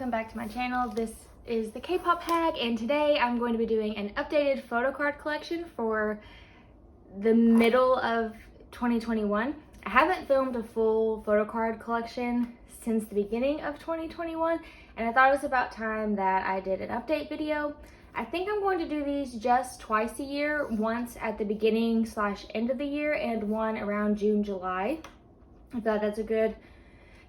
welcome back to my channel. This is the TheKpopHag, and today I'm going to be doing an updated photocard collection for the middle of 2021. I haven't filmed a full photocard collection since the beginning of 2021, and I thought it was about time that I did an update video. I think I'm going to do these just twice a year, once at the beginning / end of the year and one around June, July. I thought that's a good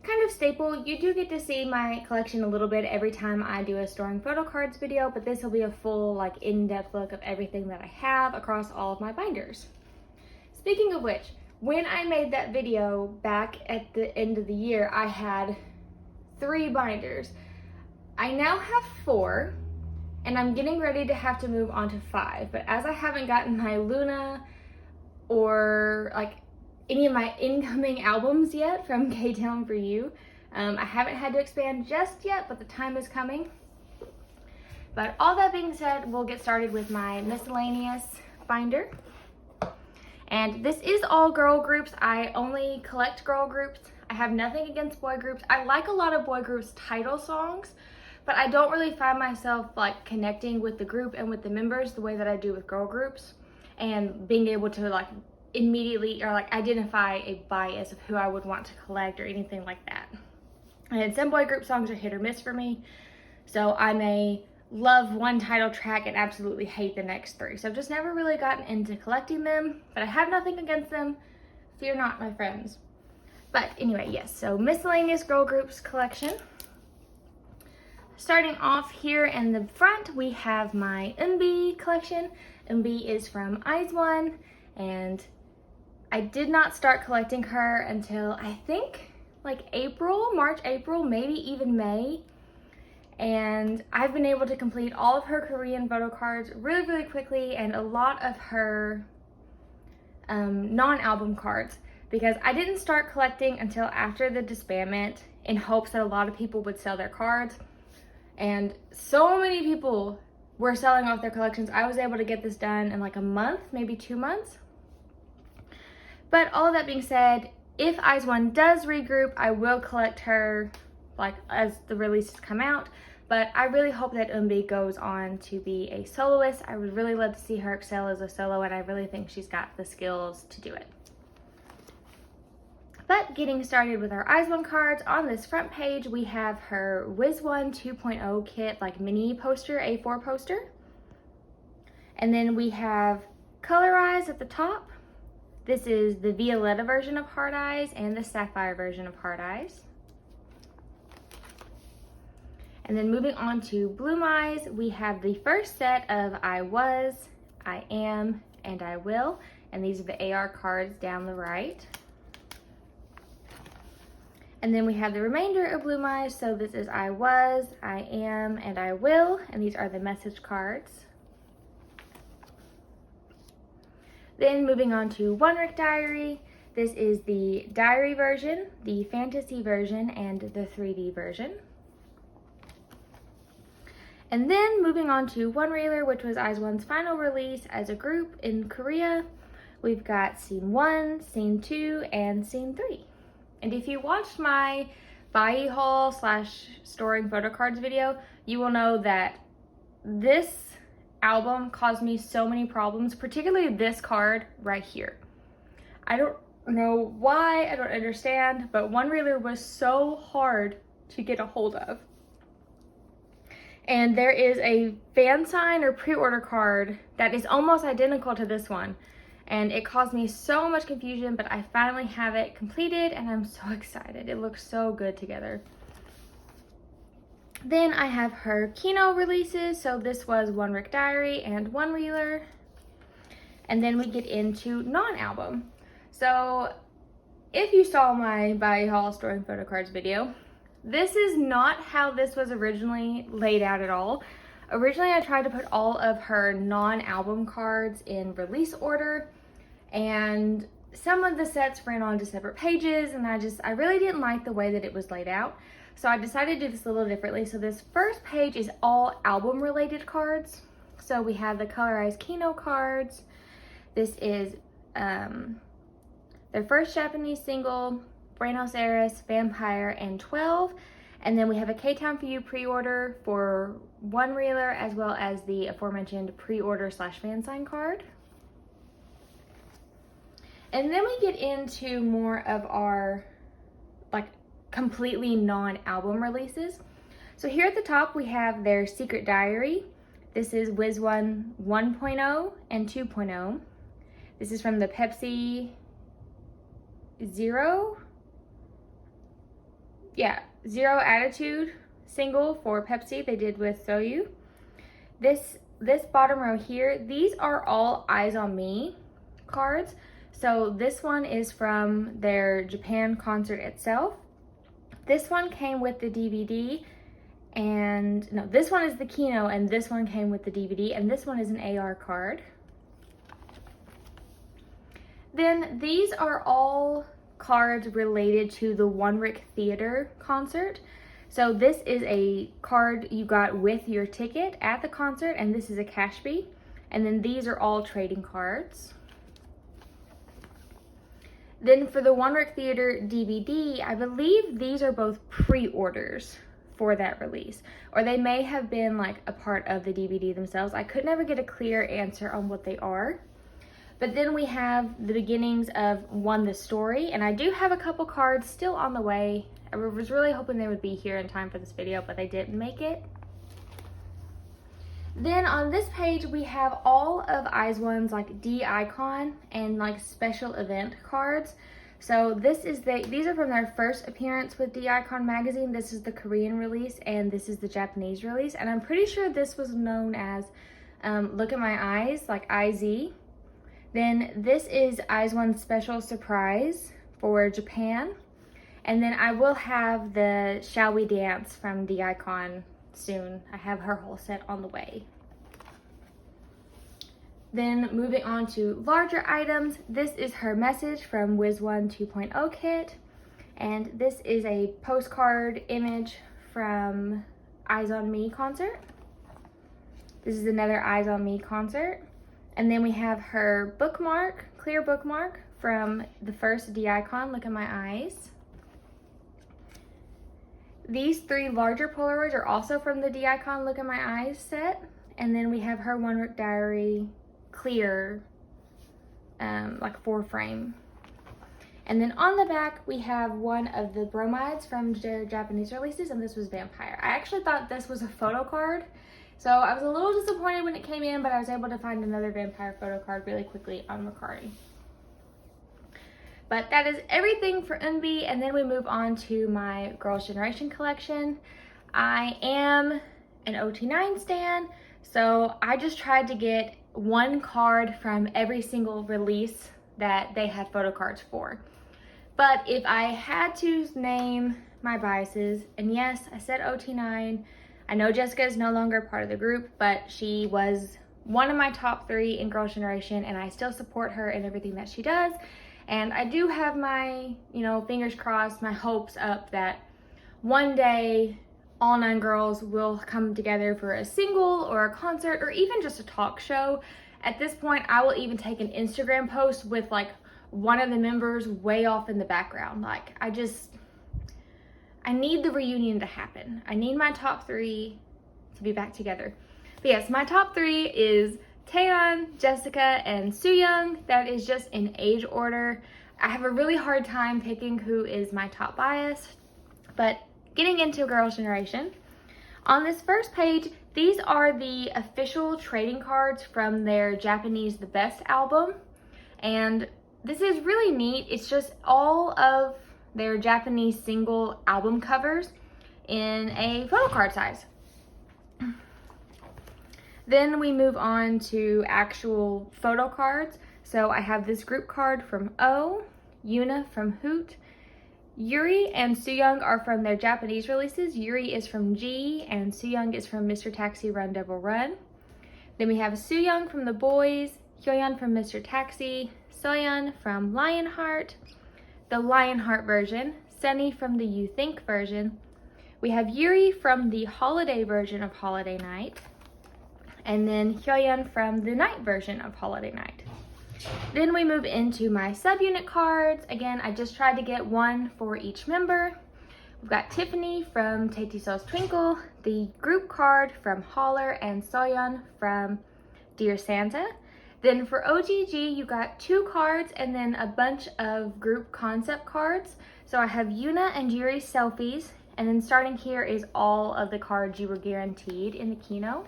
kind of staple. You do get to see my collection a little bit every time I do a storing photo cards video, but this will be a full in-depth look of everything that I have across all of my binders. Speaking of which, when I made that video back at the end of the year, I had 3 binders. I now have 4, and I'm getting ready to have to move on to 5, but as I haven't gotten my Loona or any of my incoming albums yet from K-Town For You, I haven't had to expand just yet, but the time is coming. But all that being said, we'll get started with my miscellaneous binder. And this is all girl groups. I only collect girl groups. I have nothing against boy groups. I like a lot of boy groups' title songs, but I don't really find myself connecting with the group and with the members the way that I do with girl groups, and being able to immediately or identify a bias of who I would want to collect or anything like that. And some boy group songs are hit or miss for me, so I may love one title track and absolutely hate the next 3. So I've just never really gotten into collecting them, but I have nothing against them. Fear not, my friends. But anyway, yes, so miscellaneous girl groups collection. Starting off here in the front, we have my Eunbi collection. Eunbi is from ONE, and I did not start collecting her until I think March, April, maybe even May. And I've been able to complete all of her Korean photo cards really, really quickly, and a lot of her non-album cards, because I didn't start collecting until after the disbandment in hopes that a lot of people would sell their cards. And so many people were selling off their collections. I was able to get this done in a month, maybe 2 months. But all of that being said, if ONE does regroup, I will collect her as the releases come out. But I really hope that Eunbi goes on to be a soloist. I would really love to see her excel as a solo, and I really think she's got the skills to do it. But getting started with our ONE cards, on this front page we have her ONE 2.0 kit, mini poster, A4 poster. And then we have Color Eyes at the top. This is the Violetta version of Hard Eyes and the Sapphire version of Hard Eyes. And then moving on to Bloom Eyes, we have the first set of I Was, I Am, and I Will. And these are the AR cards down the right. And then we have the remainder of Bloom Eyes. So this is I Was, I Am, and I Will. And these are the message cards. Then moving on to One Rick Diary. This is the diary version, the fantasy version, and the 3D version. And then moving on to One Reeler, which was ONE's final release as a group in Korea. We've got Scene 1, Scene 2, and Scene 3. And if you watched my buy haul / storing photo cards video, you will know that this album caused me so many problems, particularly this card right here. I don't know why, I don't understand, but One Reeler was so hard to get a hold of. And there is a fan sign or pre-order card that is almost identical to this one. And it caused me so much confusion, but I finally have it completed and I'm so excited. It looks so good together. Then I have her Kino releases. So this was One Rick Diary and One Reeler. And then we get into non-album. So if you saw my buy haul storing photo cards video, this is not how this was originally laid out at all. Originally, I tried to put all of her non-album cards in release order, and some of the sets ran onto separate pages, and I really didn't like the way that it was laid out. So I decided to do this a little differently. So this first page is all album related cards. So we have the Color Eyes Kino cards. This is their first Japanese single, Buenos Aires, Vampire, and 12. And then we have a K-Town For You pre-order for one reeler, as well as the aforementioned pre-order / fan sign card. And then we get into more of our like completely non-album releases. So here at the top we have their Secret Diary. This is WizOne 1.0 and 2.0. This is from the Pepsi Zero Attitude single for Pepsi they did with Soyu. This bottom row here, these are all Eyes on Me cards. So this one is from their Japan concert itself. This one came with the DVD, and no, this one is the Kino, and this one came with the DVD, and this one is an AR card. Then these are all cards related to the One Rick Theater concert. So this is a card you got with your ticket at the concert, and this is a Cashby. And then these are all trading cards. Then for the One Rick Theater DVD, I believe these are both pre-orders for that release, or they may have been like a part of the DVD themselves. I could never get a clear answer on what they are. But then we have the beginnings of One the Story, and I do have a couple cards still on the way. I was really hoping they would be here in time for this video, but they didn't make it. Then on this page we have all of IZ*ONE's like D-Icon and like special event cards. So these are from their first appearance with D-Icon magazine. This is the Korean release and this is the Japanese release, and I'm pretty sure this was known as Look at My Eyes, like IZ. Then this is IZ*ONE's special surprise for Japan. And then I will have the Shall We Dance from D-Icon soon. I have her whole set on the way. Then moving on to larger items, this is her message from WizOne 2.0 kit. And this is a postcard image from Eyes on Me concert. This is another Eyes on Me concert. And then we have her bookmark, clear bookmark from the first D-Icon, Look at My Eyes. These three larger Polaroids are also from the D-Icon Look at My Eyes set. And then we have her One Rick Diary clear, like 4-frame. And then on the back, we have one of the bromides from their Japanese releases, and this was Vampire. I actually thought this was a photo card, so I was a little disappointed when it came in, but I was able to find another Vampire photo card really quickly on Mercari. But that is everything for Eunbi, and then we move on to my Girls' Generation collection. I am an OT9 stan, so I just tried to get one card from every single release that they had photo cards for. But if I had to name my biases, and yes, I said OT9, I know Jessica is no longer part of the group, but she was one of my top 3 in Girls' Generation, and I still support her in everything that she does. And I do have my, fingers crossed, my hopes up that one day all 9 girls will come together for a single or a concert or even just a talk show. At this point, I will even take an Instagram post with like one of the members way off in the background. Like, I need the reunion to happen. I need my top 3 to be back together. But yes, my top 3 is Taeyeon, Jessica, and Sooyoung. That is just in age order. I have a really hard time picking who is my top bias, but getting into Girls' Generation. On this first page, these are the official trading cards from their Japanese The Best album. And this is really neat. It's just all of their Japanese single album covers in a photo card size. Then we move on to actual photo cards. So I have this group card from O, Yuna from Hoot, Yuri and Sooyoung are from their Japanese releases. Yuri is from G and Sooyoung is from Mr. Taxi Run Devil Run. Then we have Sooyoung from The Boys, Hyoyeon from Mr. Taxi, Soyeon from Lionheart, the Lionheart version, Sunny from the You Think version. We have Yuri from the holiday version of Holiday Night, and then Hyoyeon from the night version of Holiday Night. Then we move into my subunit cards. Again, I just tried to get one for each member. We've got Tiffany from TheKpopHag's Twinkle, the group card from Holler, and Soyeon from Dear Santa. Then for OGG, you got 2 cards and then a bunch of group concept cards. So I have Yuna and Yuri's selfies, and then starting here is all of the cards you were guaranteed in the Kino.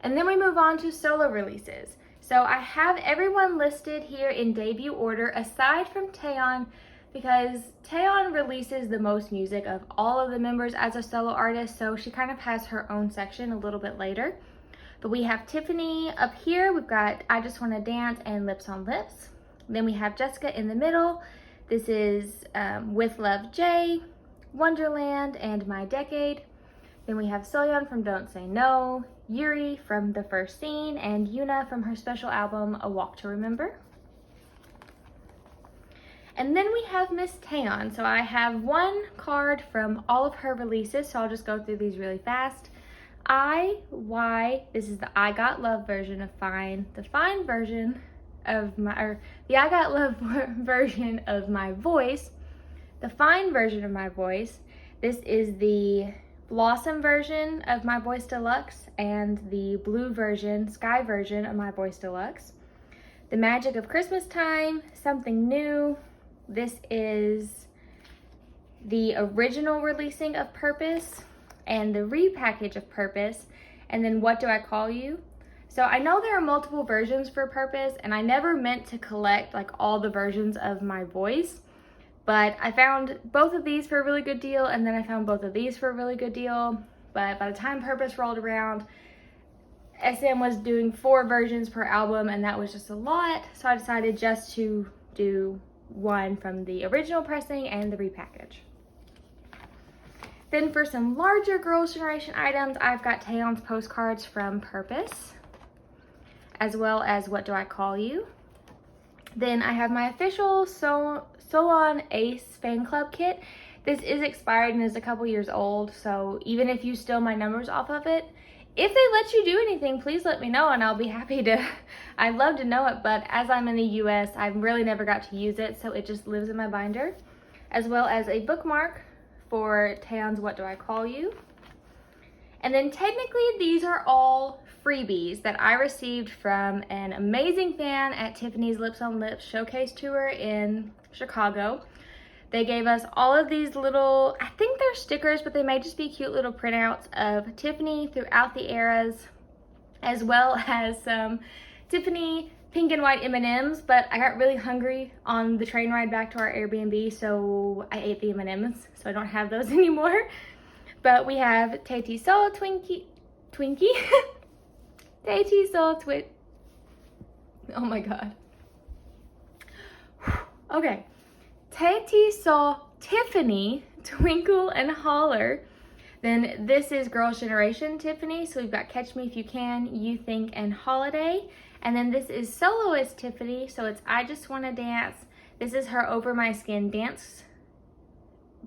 And then we move on to solo releases. So I have everyone listed here in debut order aside from Taeyeon, because Taeyeon releases the most music of all of the members as a solo artist, so she kind of has her own section a little bit later. But we have Tiffany up here. We've got I Just Wanna Dance and Lips on Lips. Then we have Jessica in the middle. This is With Love J, Wonderland, and My Decade. Then we have Soyeon from Don't Say No, Yuri from The First Scene, and Yuna from her special album, A Walk to Remember. And then we have Miss Taeyeon. So I have 1 card from all of her releases, so I'll just go through these really fast. This is the I Got Love version of Fine, the Fine version of the I Got Love version of My Voice, the Fine version of My Voice. This is the Blossom version of My Voice Deluxe and the blue version, Sky version of My Voice Deluxe. The Magic of Christmas Time, Something New. This is the original releasing of Purpose and the repackage of Purpose, and then What Do I Call You? So I know there are multiple versions for Purpose, and I never meant to collect like all the versions of My Voice. But I found both of these for a really good deal, and then I found both of these for a really good deal. But by the time Purpose rolled around, SM was doing 4 versions per album, and that was just a lot. So I decided just to do 1 from the original pressing and the repackage. Then for some larger Girls' Generation items, I've got Taeyeon's postcards from Purpose, as well as What Do I Call You? Then I have my official Solon Ace fan club kit. This is expired and is a couple years old, so even if you steal my numbers off of it, if they let you do anything, please let me know and I'll be happy to. I'd love to know it, but as I'm in the US, I've really never got to use it, so it just lives in my binder. As well as a bookmark for Taeyeon's What Do I Call You? And then technically these are all freebies that I received from an amazing fan at Tiffany's Lips on Lips showcase tour in Chicago. They gave us all of these little, I think they're stickers, but they may just be cute little printouts of Tiffany throughout the eras, as well as some Tiffany pink and white M&Ms, but I got really hungry on the train ride back to our Airbnb, so I ate the M&Ms, so I don't have those anymore. But we have TheKpopHag Twinkie. TheKpopHag oh my god. Okay. TheKpopHag Tiffany, Twinkle and Holler. Then this is Girls' Generation Tiffany. So we've got Catch Me If You Can, You Think, and Holiday. And then this is Soloist Tiffany. So it's I Just Wanna Dance. This is her Over My Skin dance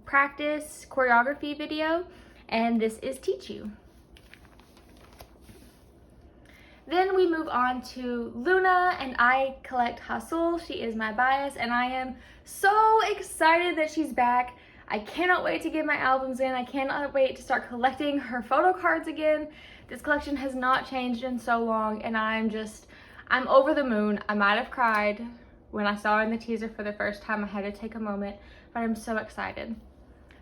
practice choreography video. And this is Teach You. Then we move on to Loona, and I collect HaSeul. She is my bias, and I am so excited that she's back. I cannot wait to get my albums in. I cannot wait to start collecting her photo cards again. This collection has not changed in so long, and I'm over the moon. I might have cried when I saw her in the teaser for the first time. I had to take a moment, but I'm so excited.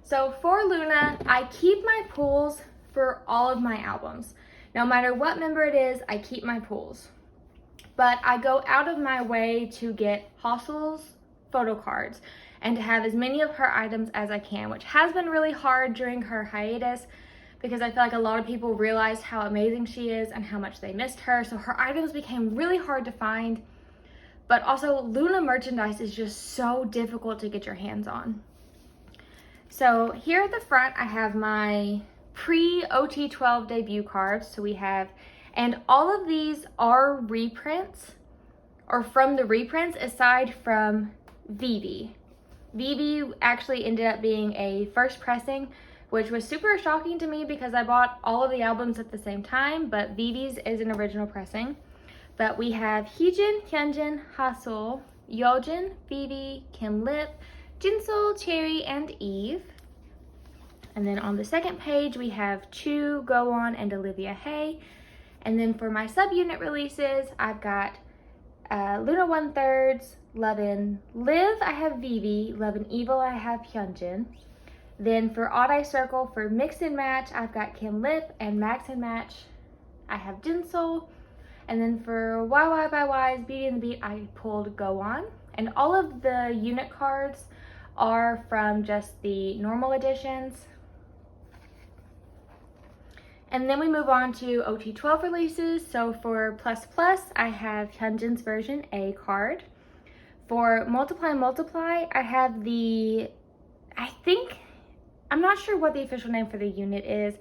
So for Loona, I keep my pulls for all of my albums. No matter what member it is, I keep my pulls. But I go out of my way to get HaSeul's photo cards and to have as many of her items as I can, which has been really hard during her hiatus because I feel like a lot of people realized how amazing she is and how much they missed her. So her items became really hard to find. But also Loona merchandise is just so difficult to get your hands on. So here at the front, I have my pre-OT12 debut cards. So we have, and all of these are reprints or from the reprints aside from Vivi. Vivi actually ended up being a first pressing, which was super shocking to me because I bought all of the albums at the same time, but Vivi's is an original pressing. But we have Heejin, Hyunjin, HaSeul, Yeoljin, Vivi, Kim Lip, Jinsol, Cherry, and Eve. And then on the second page, we have Chu, Go On, and Olivia Hay. And then for my subunit releases, I've got Loona 1/3, Love and Live, I have Vivi. Love and Evil, I have Hyunjin. Then for Odd Eye Circle, for Mix and Match, I've got Kim Lip, and Max and Match, I have Jinsol. And then for YY by Y's, Beauty and the Beat, I pulled Go On. And all of the unit cards are from just the normal editions. And then we move on to OT12 releases. So for Plus Plus, I have Hyunjin's version A card. For Multiply Multiply, I have I'm not sure what the official name for the unit is,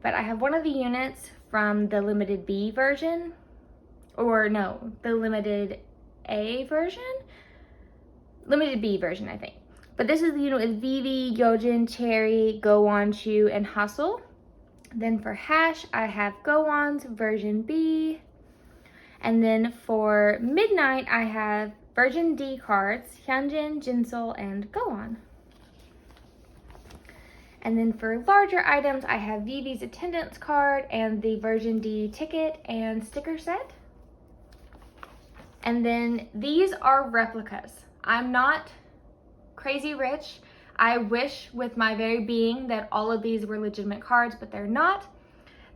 but I have one of the units from the limited B version, or no, the limited A version? Limited B version, I think. But this is the unit with Vivi, Yeoljin, Cherry, Go On, Chu, and HaSeul. Then for Hash, I have Go On's version B. And then for Midnight, I have version D cards, Hyunjin, Jinsol, and Go On. And then for larger items, I have Vivi's attendance card and the version D ticket and sticker set. And then these are replicas. I'm not crazy rich. I wish with my very being that all of these were legitimate cards, but they're not.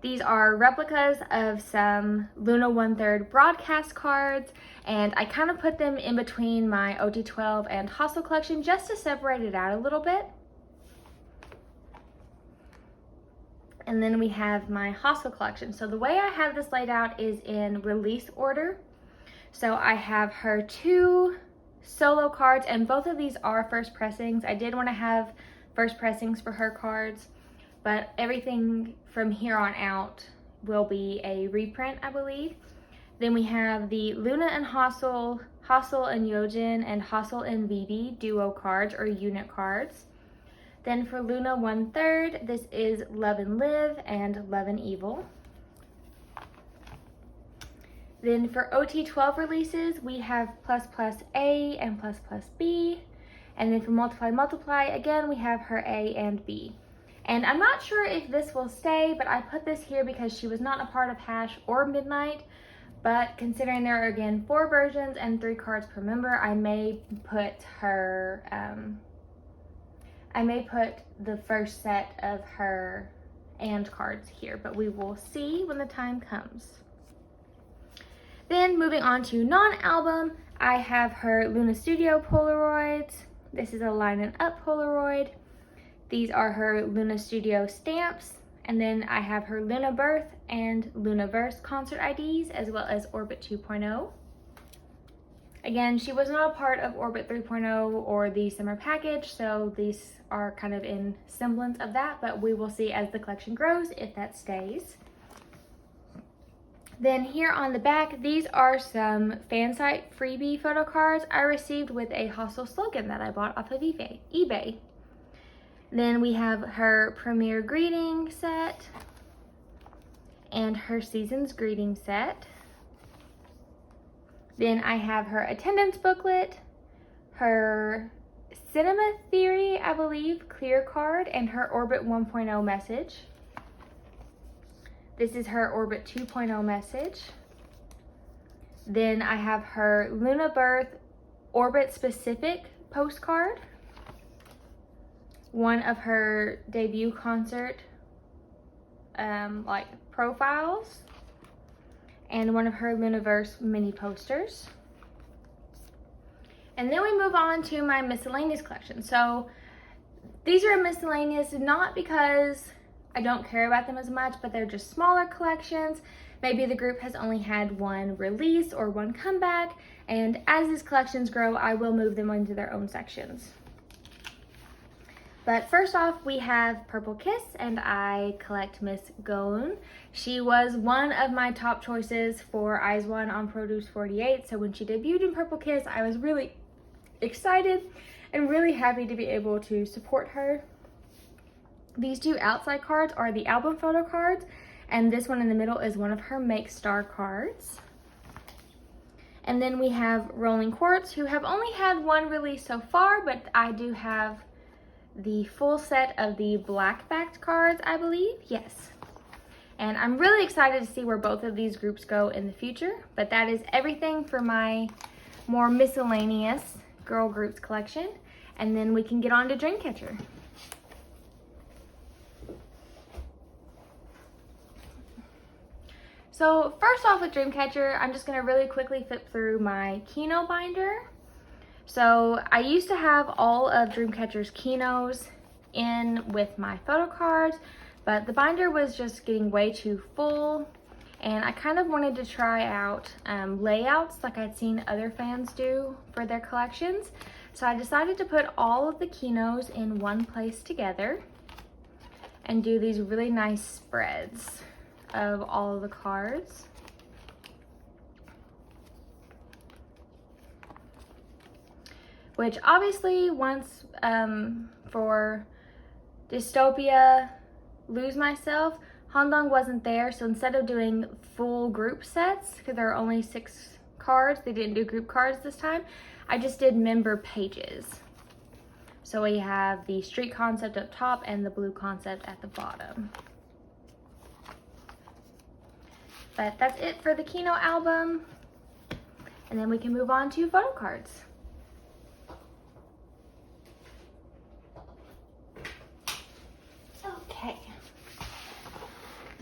These are replicas of some Loona 1/3 broadcast cards, and I kind of put them in between my OT12 and HaSeul collection just to separate it out a little bit. And then we have my HaSeul collection. So the way I have this laid out is in release order. So I have her 2 solo cards, and both of these are first pressings. I did want to have first pressings for her cards, but everything from here on out will be a reprint, I believe. Then we have the Loona and HaSeul, HaSeul and Yeoljin, and HaSeul and Vivi duo cards or unit cards. Then for Loona 1/3, this is Love and Live and Love and Evil. Then for OT12 releases, we have Plus Plus A and Plus Plus B. And then for Multiply Multiply, again, we have her A and B. And I'm not sure if this will stay, but I put this here because she was not a part of Hash or Midnight. But considering there are, again, 4 versions and 3 cards per member, I may put her, the first set of her and cards here, but we will see when the time comes. Then moving on to non-album, I have her Loona Studio Polaroids. This is a Line and Up Polaroid. These are her Loona Studio stamps. And then I have her Loona Birth and Loonaverse concert IDs, as well as Orbit 2.0. Again, she was not a part of Orbit 3.0 or the summer package, so these are kind of in semblance of that, but we will see as the collection grows if that stays. Then here on the back, these are some fan site freebie photo cards I received with a HaSeul slogan that I bought off of eBay. Then we have her premiere greeting set and her season's greeting set. Then I have her attendance booklet, her Cinema Theory, I believe, clear card, and her Orbit 1.0 message. This is her Orbit 2.0 message. Then I have her Loona Birth Orbit specific postcard. One of her debut concert profiles. And one of her Loonaverse mini posters. And then we move on to my miscellaneous collection. So these are miscellaneous not because I don't care about them as much, but they're just smaller collections. Maybe the group has only had one release or one comeback, and as these collections grow, I will move them into their own sections. But first off, we have Purple Kiss, and I collect Miss Goon. She was one of my top choices for IZ*ONE on Produce 48, so when she debuted in Purple Kiss, I was really excited and really happy to be able to support her. These 2 outside cards are the album photo cards, and this one in the middle is one of her Make Star cards. And then we have Rolling Quartz, who have only had one release so far, but I do have the full set of the black backed cards, I believe. Yes. And I'm really excited to see where both of these groups go in the future. But that is everything for my more miscellaneous girl groups collection. And then we can get on to Dreamcatcher. So first off with Dreamcatcher, I'm just gonna really quickly flip through my Kino binder. So I used to have all of Dreamcatcher's Kinos in with my photo cards, but the binder was just getting way too full, and I kind of wanted to try out layouts like I'd seen other fans do for their collections. So I decided to put all of the Kinos in one place together and do these really nice spreads of all of the cards. Which obviously once for Dystopia, Lose Myself, Handong wasn't there, so instead of doing full group sets, because there are only 6 cards, they didn't do group cards this time, I just did member pages. So we have the street concept up top and the blue concept at the bottom. But that's it for the Kino album. And then we can move on to photo cards. Okay.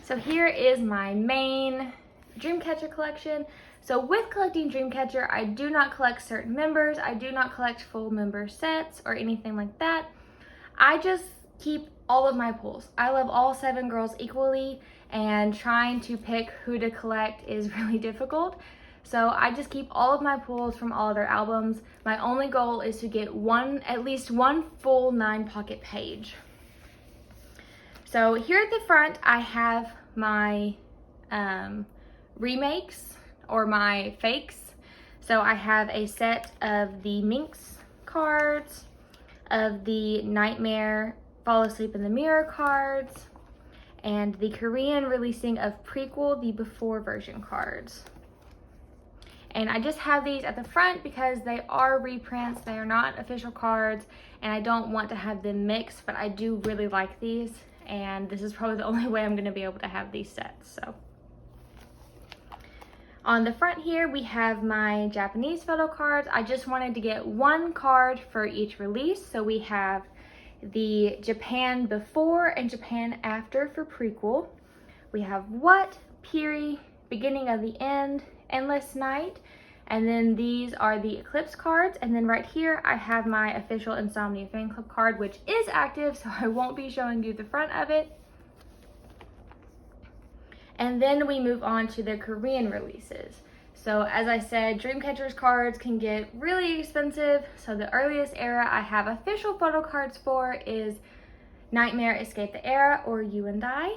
So here is my main Dreamcatcher collection. So with collecting Dreamcatcher, I do not collect certain members. I do not collect full member sets or anything like that. I just keep all of my pulls. I love all 7 girls equally, and trying to pick who to collect is really difficult. So I just keep all of my pulls from all of their albums. My only goal is to get at least one full 9-pocket page. So here at the front, I have my remakes or my fakes. So I have a set of the Minx cards, of the Nightmare Fall Asleep in the Mirror cards, and the Korean releasing of Prequel, the before version cards. And I just have these at the front because they are reprints, they are not official cards, and I don't want to have them mixed, but I do really like these, and this is probably the only way I'm gonna be able to have these sets, so. On the front here, we have my Japanese photo cards. I just wanted to get 1 card for each release, so we have the Japan before and Japan after for Prequel. We have What, Piri, Beginning of the End, Endless Night, and then these are the Eclipse cards. And then right here I have my official Insomnia fan club card, which is active, so I won't be showing you the front of it. And then we move on to the Korean releases. So as I said, Dreamcatcher's cards can get really expensive. So the earliest era I have official photo cards for is Nightmare Escape the Era or You and I.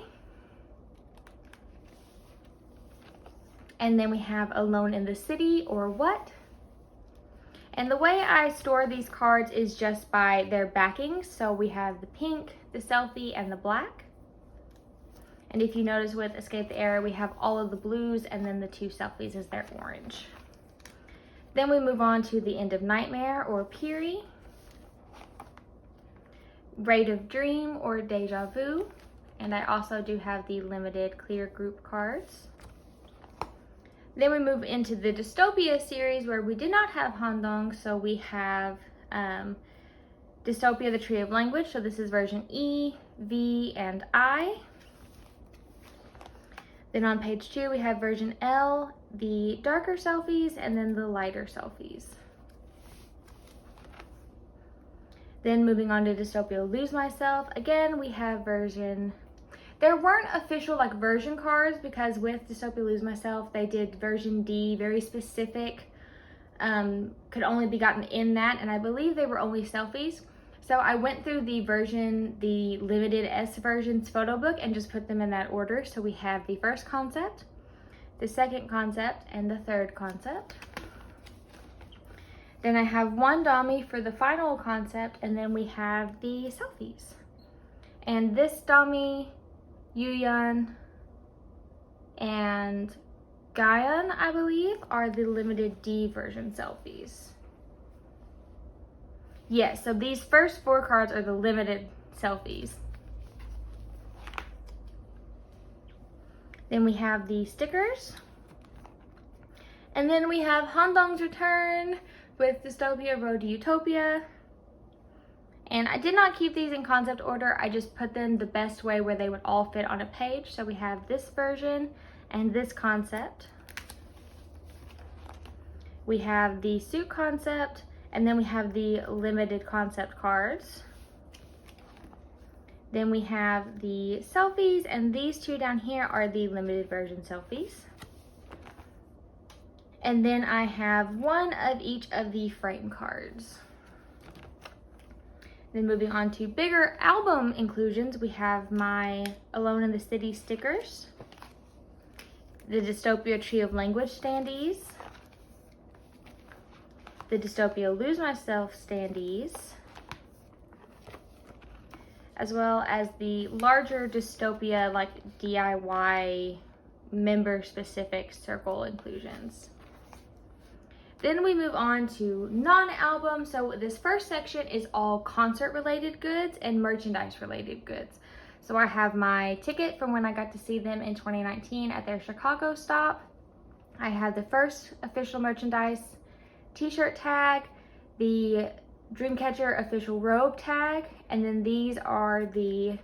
And then we have Alone in the City or What. And the way I store these cards is just by their backings. So we have the pink, the selfie, and the black. And if you notice with Escape the Era, we have all of the blues and then the 2 selfies as their orange. Then we move on to the End of Nightmare or Piri, Raid of Dream or Deja Vu, and I also do have the limited clear group cards. Then we move into the Dystopia series where we did not have Handong, so we have Dystopia, the Tree of Language, so this is version E, V, and I. Then on page 2, we have version L, the darker selfies, and then the lighter selfies. Then moving on to Dystopia Lose Myself, again, we have version, there weren't official like version cards because with Dystopia Lose Myself, they did version D, very specific, could only be gotten in that, and I believe they were only selfies. So I went through the limited S versions photo book and just put them in that order. So we have the first concept, the second concept, and the third concept. Then I have 1 dummy for the final concept, and then we have the selfies. And this dummy, Yuyun, and Guyan, I believe, are the limited D version selfies. Yes, so these first 4 cards are the limited selfies. Then we have the stickers. And then we have Handong's Return with Dystopia Road to Utopia. And I did not keep these in concept order, I just put them the best way where they would all fit on a page. So we have this version and this concept. We have the suit concept, and then we have the limited concept cards. Then we have the selfies, and these 2 down here are the limited version selfies. And then I have 1 of each of the frame cards. Then moving on to bigger album inclusions, we have my Alone in the City stickers, the Dystopia Tree of Language standees, the Dystopia Lose Myself standees, as well as the larger Dystopia like DIY member specific circle inclusions. Then we move on to non-album. So this first section is all concert related goods and merchandise related goods. So I have my ticket from when I got to see them in 2019 at their Chicago stop. I have the first official merchandise t-shirt tag, the Dreamcatcher official robe tag, and then these are the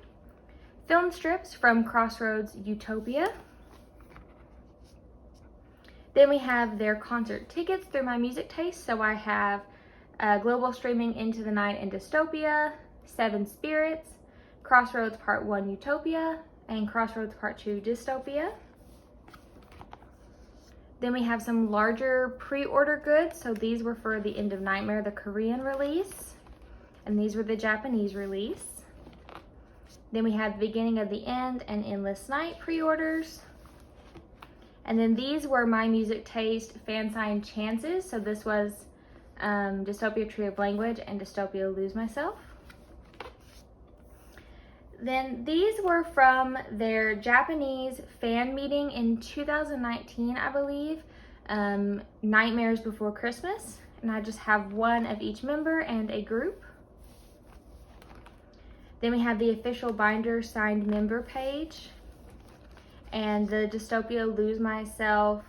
film strips from Crossroads Utopia. Then we have their concert tickets through My Music Taste. So I have Global Streaming Into the Night and Dystopia, 7 Spirits, Crossroads Part 1 Utopia, and Crossroads Part 2 Dystopia. Then we have some larger pre-order goods. So these were for the End of Nightmare, the Korean release, and these were the Japanese release. Then we have Beginning of the End and Endless Night pre-orders. And then these were My Music Taste fan signed chances. So this was Dystopia Tree of Language and Dystopia Lose Myself. Then these were from their Japanese fan meeting in 2019, I believe, Nightmares Before Christmas. And I just have 1 of each member and a group. Then we have the official binder signed member page, and the Dystopia Lose Myself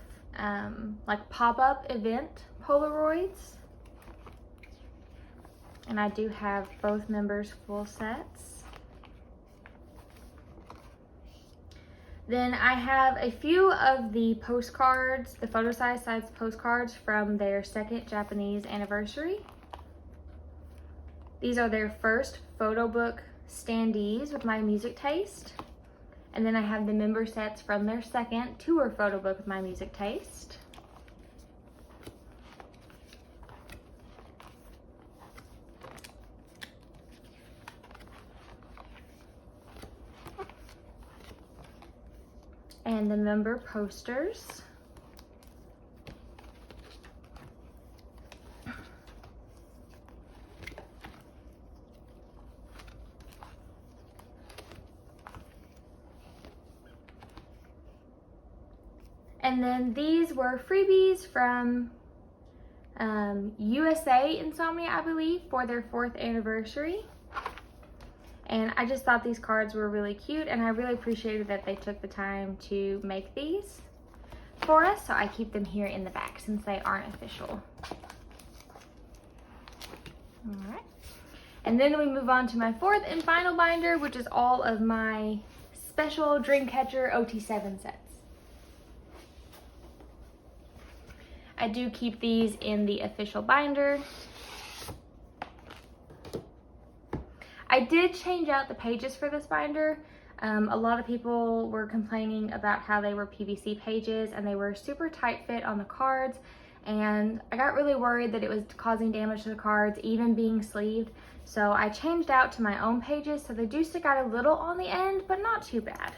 like pop-up event Polaroids. And I do have both members' full sets. Then I have a few of the postcards, the photo size postcards from their 2nd Japanese anniversary. These are their first photo book standees with My Music Taste. And then I have the member sets from their 2nd tour photo book with My Music Taste. And the member posters. And then these were freebies from USA Insomnia, I believe, for their 4th anniversary. And I just thought these cards were really cute, and I really appreciated that they took the time to make these for us. So I keep them here in the back since they aren't official. All right. And then we move on to my 4th and final binder, which is all of my special Dreamcatcher OT7 sets. I do keep these in the official binder. I did change out the pages for this binder. A lot of people were complaining about how they were PVC pages and they were super tight fit on the cards, and I got really worried that it was causing damage to the cards, even being sleeved. So I changed out to my own pages, so they do stick out a little on the end, but not too bad.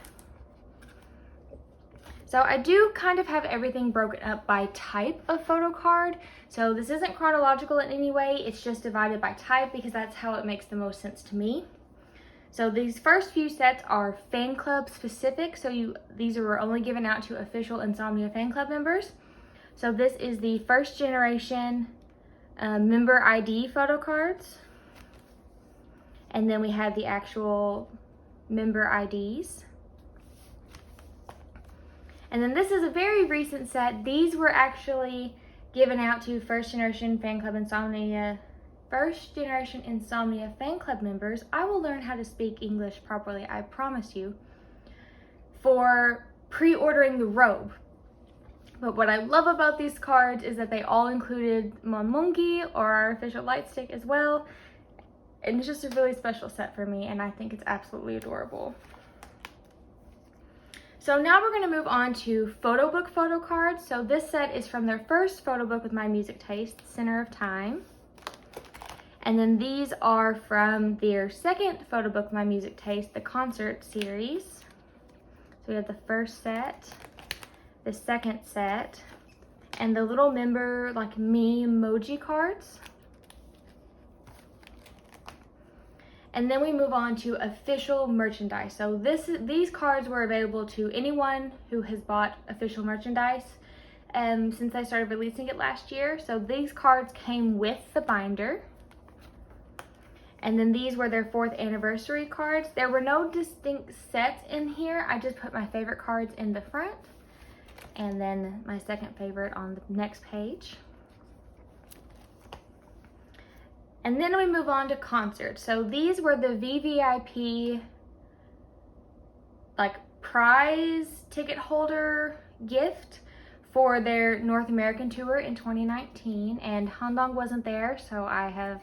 So I do kind of have everything broken up by type of photo card. So this isn't chronological in any way, it's just divided by type because that's how it makes the most sense to me. So these first few sets are fan club specific, so these are only given out to official Insomnia fan club members. So this is the first generation member ID photo cards. And then we have the actual member IDs. And then this is a very recent set. These were actually given out to first generation fan club Insomnia fan club members. I will learn how to speak English properly, I promise you, for pre-ordering the robe. But what I love about these cards is that they all included Monmungi, or our official light stick, as well. And it's just a really special set for me, and I think it's absolutely adorable. So now we're going to move on to photo book photo cards. So this set is from their first photo book with my music taste, Center of Time. And then these are from their second photo book, My Music Taste, the concert series. So we have the first set, the second set, and the little member like me emoji cards. And then we move on to official merchandise. So these cards were available to anyone who has bought official merchandise since I started releasing it last year. So these cards came with the binder. And then these were their 4th anniversary cards. There were no distinct sets in here. I just put my favorite cards in the front and then my second favorite on the next page. And then we move on to concerts. So these were the VVIP like prize ticket holder gift for their North American tour in 2019. And Handong wasn't there, so I have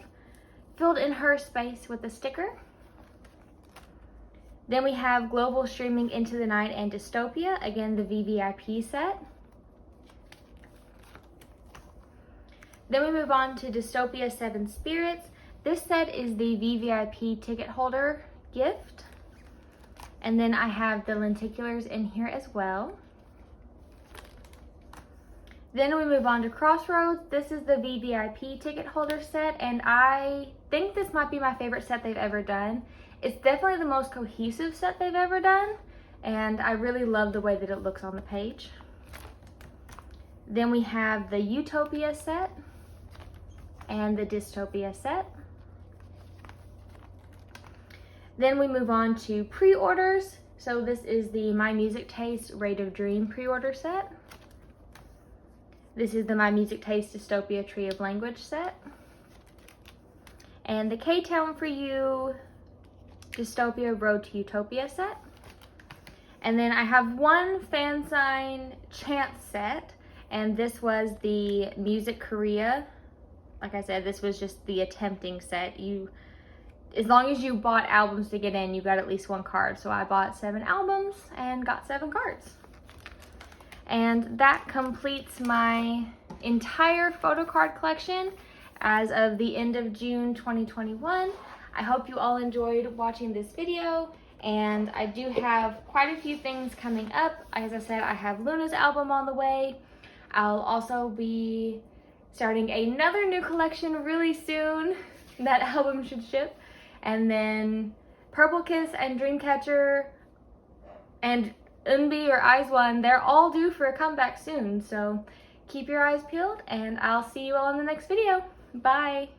filled in her space with a sticker. Then we have Global Streaming Into the Night and Dystopia, again the VVIP set. Then we move on to Dystopia 7 Spirits. This set is the VVIP ticket holder gift. And then I have the lenticulars in here as well. Then we move on to Crossroads. This is the VVIP ticket holder set, and I think this might be my favorite set they've ever done. It's definitely the most cohesive set they've ever done, and I really love the way that it looks on the page. Then we have the Utopia set and the Dystopia set. Then we move on to pre-orders. So this is the My Music Taste Rate of Dream pre-order set. This is the My Music Taste Dystopia Tree of Language set. And the K-Town for You Dystopia Road to Utopia set. And then I have one fan sign chant set, and this was the Music Korea. Like I said, this was just the attempting set. As long as you bought albums to get in, you got at least one card. So I bought 7 albums and got 7 cards. And that completes my entire photo card collection as of the end of June 2021. I hope you all enjoyed watching this video, and I do have quite a few things coming up. As I said, I have Loona's album on the way. I'll also be starting another new collection really soon. That album should ship. And then Purple Kiss and Dreamcatcher and Eunbi or Eyes One, they're all due for a comeback soon. So keep your eyes peeled, and I'll see you all in the next video. Bye!